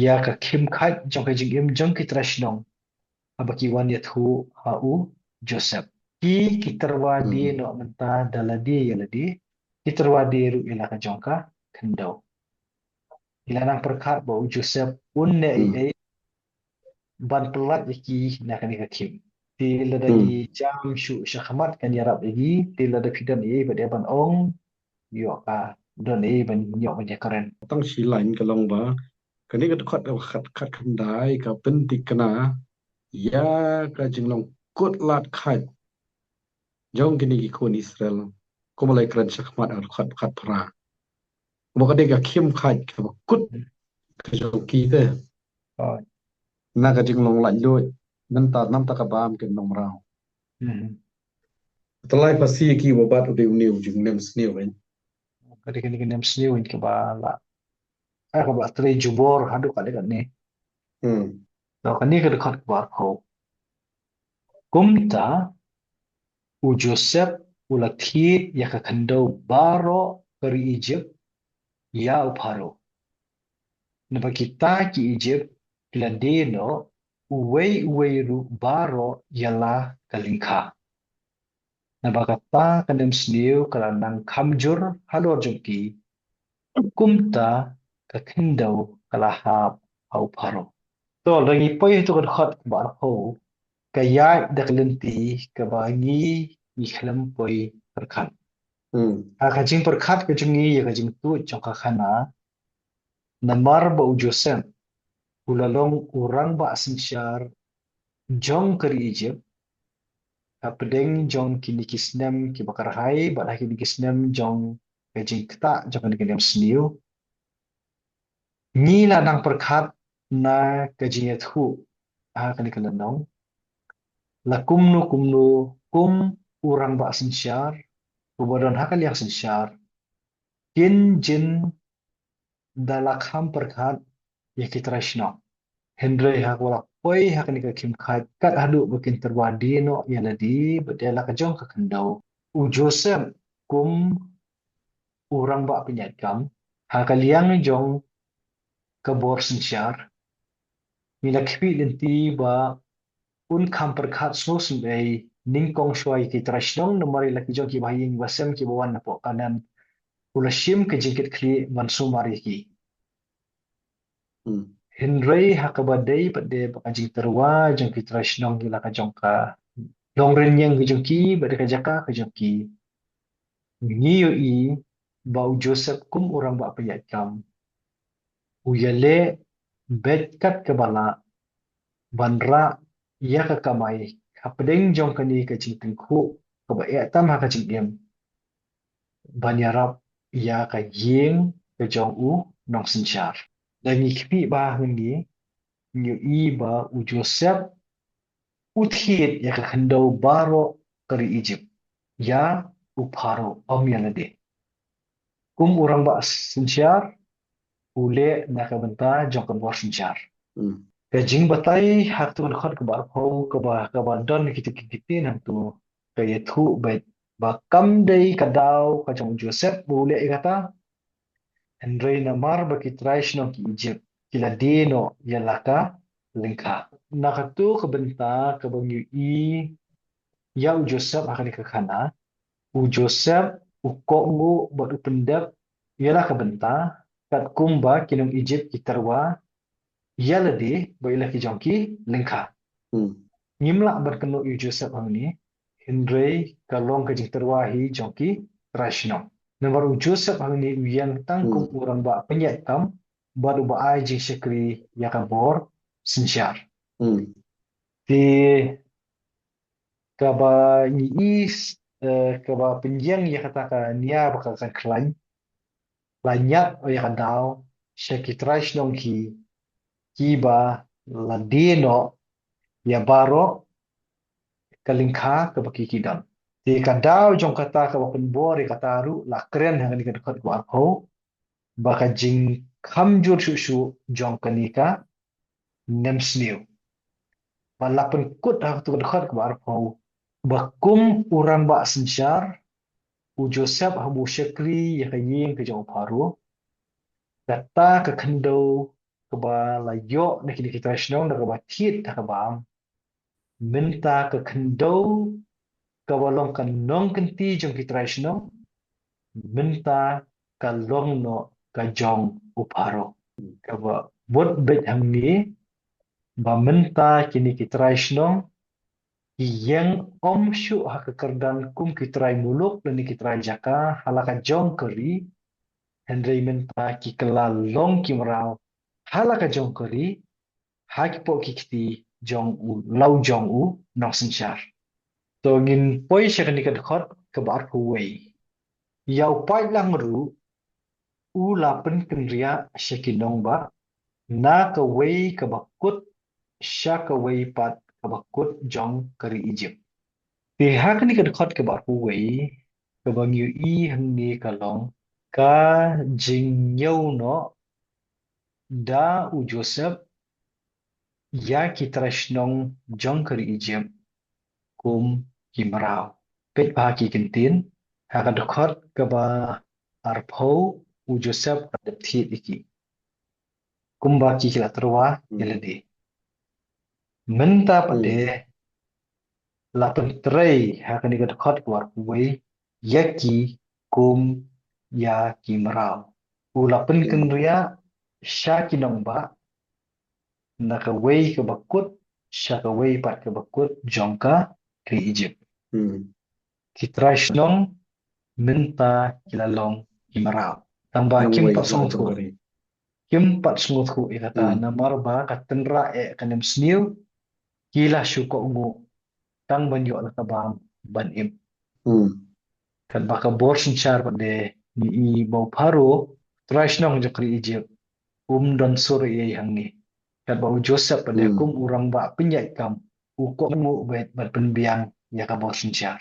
ya ka kim khat jong ka jing im jong ki trashnong abaki wan ya thu hau Joseph ki kitarwa di mm, no menta daladi yaladi kitarwa di ru ila ka jongka kendo ila nang perkhat bo Joseph unne mm, ai ban pelat iki na kan ka kim ti ladagi mm. jam shu shakhamat kan yarab lagi ti lada fidan ai ba dia ban ong yo ka don ai ban yo ban ya karen Tang si lain kalong ba. Kani ka dekat kat kat kendai ka pentik kena. Ya ka jinglong kut lat khat. Jong kini ki kun Israel. Ko malai kran sakmat ar khat khat pra. Mo ka de ka kim khat ka kut ka jong ki te. oh Na ka jinglong lan loi. Nam ta ka bam ken nong rao. Talai pasi ki wabat ude uniu jing nem sniu ben. kadi kini kini msni win ke bala ka ba tre jubor hadu kali kan ni Hmm. to kani ka dekat bar ko kumta u Joseph ulathi ya ka kando baro kari Egypt ya u Pharaoh na kita ki Egypt pladeno uwei uwei ru baro yala kalingka na bakata kanem sniu kala nang kamjur halor jongki kumta ka kendo kala hab au Pharaoh to lagi poi to kan khat bar ho kaya daklenti kabangi ni khalam poi perkhat Hmm. a kajing perkhat kajungi ya kajing tu chongka khana namar ba u Joseph ulalong urang ba asinsyar jong kari Egypt kapedeng jong kini kisnem ki bakar hai ba kini kisnem jong kajing kta jong kini kisnem sniu ni la nang perkhat na kajing yathu a kani kalanong la kumnu kum urang ba asinsyar ubadon hakal yang asinsyar kin jin dalakham perkhat ya kitrashno Henry hak wala poi hak ni ka kim khat kat hadu bakin terwadi no ya ladi bedela ka jong ka kendau u Joseph kum urang ba penyakam hakaliang jong ka bor sinsyar mila kpi lenti ba un kham perkhat so sun ei ning kong shwai ki trashnong no mari laki jong ki bahing wasem ki bawan na po kanan ula shim ke jingkit kli mansu mari ki Hmm. Henry hakabadai pade bakajing terwa jong ki trashnong ki laka jong ka Longren yang kejongki pada kajaka kejongki ngiyo i bau Joseph kum orang ba payat kam uyale betkat kebala banra ya ka kamai kapdeng jong kani kajing tengku kaba ya tam ha kajing em banyarap ya ka yeng kejong u nong senchar dan ngikpi ba ngi ngiyo i ba u Joseph uthit ya ka khandau baro kari Egypt ya u Pharaoh om yalade kum orang ba sensyar ule na ka benta jong kan war sensyar Hmm. ka jing batai hak tu kan khot ka bar pho ka ba don kiti kiti nang tu ka ye thu ba kam dei ka dau ka jong Joseph ule e kata Henry na mar ba ki traish no ki Egypt kila dino ya laka lingka na ka tu ka benta ka bang yu i ya u Joseph akan ka khana u Joseph u ko ngu ba u pendek ialah ka benta kat kumba kinong Egypt kitarwa yalade ba ilah ki jongki lengka Hmm. ngimla bar keno yu Joseph hamni Henry kalong ka jingtarwa hi jongki rashno nambar u Joseph hamni yang tangkum Hmm. urang ba penyet kam baru ba ai jing shakri yakabor sinsyar Hmm. ti kaba ni is kaba penjang ya kata ka nia bakal kan klaim banyak yang tahu sekitar dong kiba ladino ya baro kalingka ke baki kidan di kadau jong kata ke bapen bori kata ru la keren hang ni dekat ku arko baka jing kamjur susu jong kanika nem sniu balapen kut hak tu dekat ku arko bakum urang ba sensyar u Joseph habu syakri ya kaying ke jong paru kata ke kendo kaba la yo na kini kita shnong na kaba tit ta kaba minta ka kendo kaba long kan nong kenti jong kita shnong minta ka long no ka jong uparo kaba bot bet hang ni ba minta kini kita shnong yang om shu hakakardan kum kitrai muluk dan kitrai jaka halaka jong keri Henry minta ki kala long kimrao halaka jong keri haki po kikti jong u lau jong u nok senchar to ngin poi shakani kad khot ka bar ku wei yau pai lang ru u la pen kenria shakinong ba na ka wei ka bakut sha ka wei pat ka bakut jong keri Egypt pihak ni kad khot ka bar ku wei ka bang yu i hang ni ka long ka jing nyau no da u Joseph ya ki trashnong jong keri Egypt kum kimrao pet pa ki kentin ha ka khot ka ba arpho u Joseph kadap thi iki kum ba ki kila terwa yeledi menta pade la pentrei ha ka ni ka khot war wei yaki kum ya kimrao u la pen ken ria sha kinong ba na ka wei ka bakut sha ka wei pat ka bakut jongka ke Egypt ki trashnong minta kilalong kimarao tamba Nong kim wei pat la sungthu jong kari. kim pat sungthu ikata na marba katenra kanem sniu kila syuko ungu tang banyo la kabam ban im kan baka bor sinchar pade ni I bau paro trashnong jakri Egypt don sore ye hangni kan bau Joseph pade kum urang ba penyai kam uko ngu bet bat penbiang ya ka bor sinchar